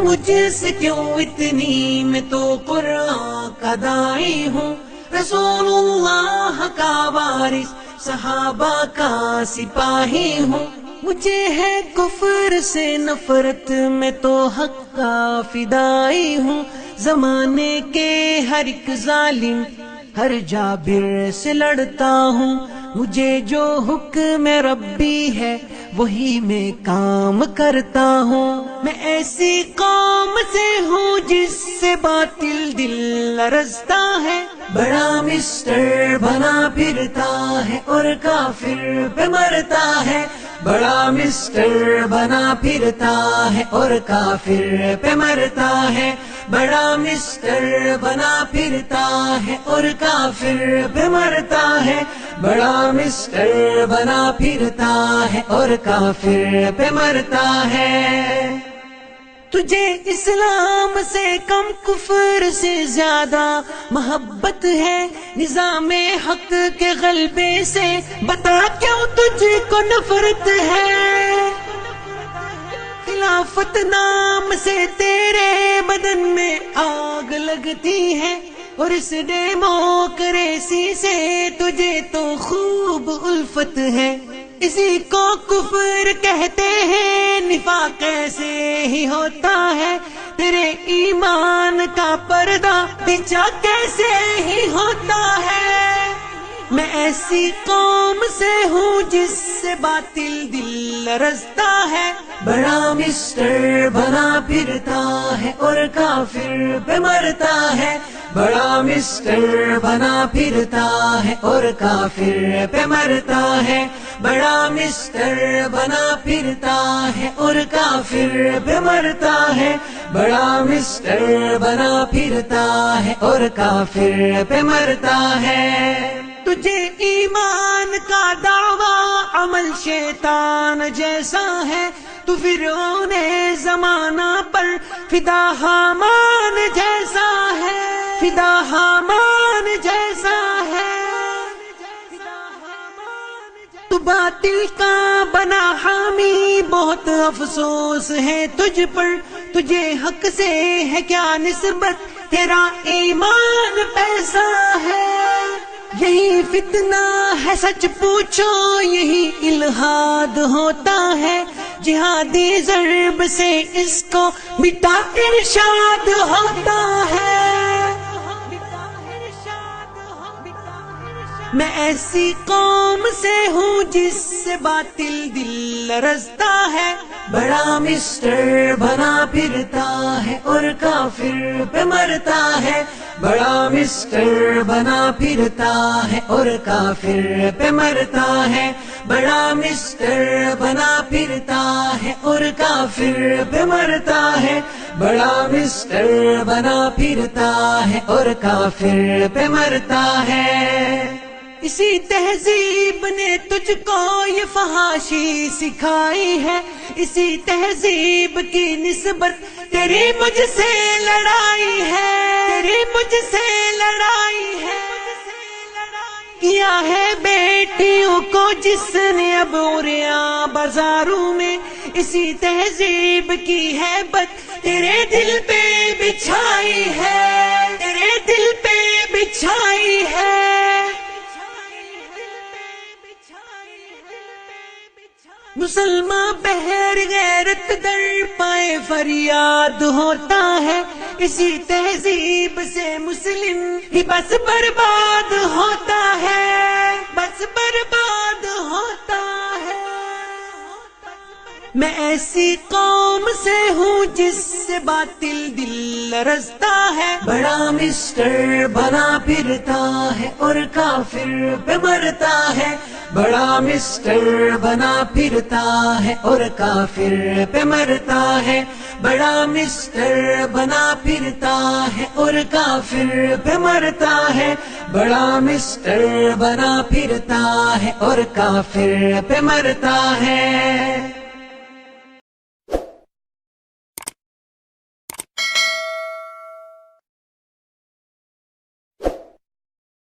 مجھ سے کیوں اتنی، میں تو قرآن کا داعی ہوں، رسول اللہ کا وارث، صحابہ کا سپاہی ہوں، مجھے ہے کفر سے نفرت، میں تو حق کا فدائی ہوں، زمانے کے ہر ایک ظالم ہر جابر سے لڑتا ہوں، مجھے جو حکم ربی ہے وہی میں کام کرتا ہوں، میں ایسی قوم سے ہوں جس سے باطل دل لرزتا ہے، بڑا مسٹر بنا پھرتا ہے اور کافر پہ مرتا ہے، بڑا مسٹر بنا پھرتا ہے اور کافر پہ مرتا ہے، بڑا مسٹر بنا پھرتا ہے اور کافر پہ مرتا ہے، بڑا مسٹر بنا پھرتا ہے اور کافر پہ مرتا ہے۔ تجھے اسلام سے کم کفر سے زیادہ محبت ہے، نظام حق کے غلبے سے بتا کیوں تجھ کو نفرت ہے، خلافت نام سے تیرے بدن میں آگ لگتی ہے، اور اس ڈیموکریسی سے تجھے تو خوب الفت ہے، اسی کو کفر کہتے ہیں، نفاق ایسے ہی ہوتا ہے، تیرے ایمان کا پردہ بچھا کیسے ہی ہوتا ہے، میں ایسی قوم سے ہوں جس سے باطل دل لرزتا ہے، بڑا مسٹر بنا پھرتا ہے اور کافر پہ مرتا ہے، بڑا مسٹر بنا پھرتا ہے اور کافر پہ مرتا ہے، بڑا مسٹر بنا پھرتا ہے اور کافر پہ مرتا ہے، بڑا مسٹر بنا پھرتا ہے اور کافر پہ مرتا ہے، تجھے ایمان کا دعویٰ عمل شیطان جیسا ہے، تو فرعون زمانہ پر فدا حامان جیسا ہے، فدا حامان جیسا ہے، تو باطل کا بنا حامی، بہت افسوس ہے تجھ پر، تجھے حق سے ہے کیا نسبت، تیرا ایمان پیسہ ہے، یہی فتنہ ہے سچ پوچھو، یہی الہاد ہوتا ہے، جہادی ضرب سے اس کو مٹا ارشاد ہوتا ہے، میں ایسی قوم سے ہوں جس سے باطل دل لرزتا ہے، بڑا مسٹر بنا پھرتا ہے اور کافر پہ مرتا ہے، بڑا مسٹر بنا پھرتا ہے اور کافر پہ مرتا ہے، بڑا مسٹر بنا پھرتا ہے اور کافر پہ مرتا ہے، بڑا مسٹر بنا پھرتا ہے اور کافر پہ مرتا ہے، اسی تہذیب نے تجھ کو یہ فحاشی سکھائی ہے، اسی تہذیب کی نسبت تیری مجھ سے لڑائی ہے، تیری مجھ سے لڑائی ہے، کیا ہے بیٹیوں کو جس نے اب عریاں بازاروں میں، اسی تہذیب کی ہیبت تیرے دل پہ بچھائی ہے، تیرے دل پہ بچھائی ہے، مسلمان بہر غیرت در پائے فریاد ہوتا ہے، اسی تہذیب سے مسلم ہی بس برباد ہوتا ہے، بس برباد ہوتا ہے، میں ایسی قوم سے ہوں جس سے باطل دل لرزتا ہے، بڑا مسٹر بنا پھرتا ہے اور کافر پہ مرتا ہے، بڑا مسٹر بنا پھرتا ہے اور کافر پہ مرتا ہے، بڑا مسٹر بنا پھرتا ہے اور کافر پہ مرتا ہے، بڑا مسٹر بنا پھرتا ہے اور کافر پہ مرتا ہے۔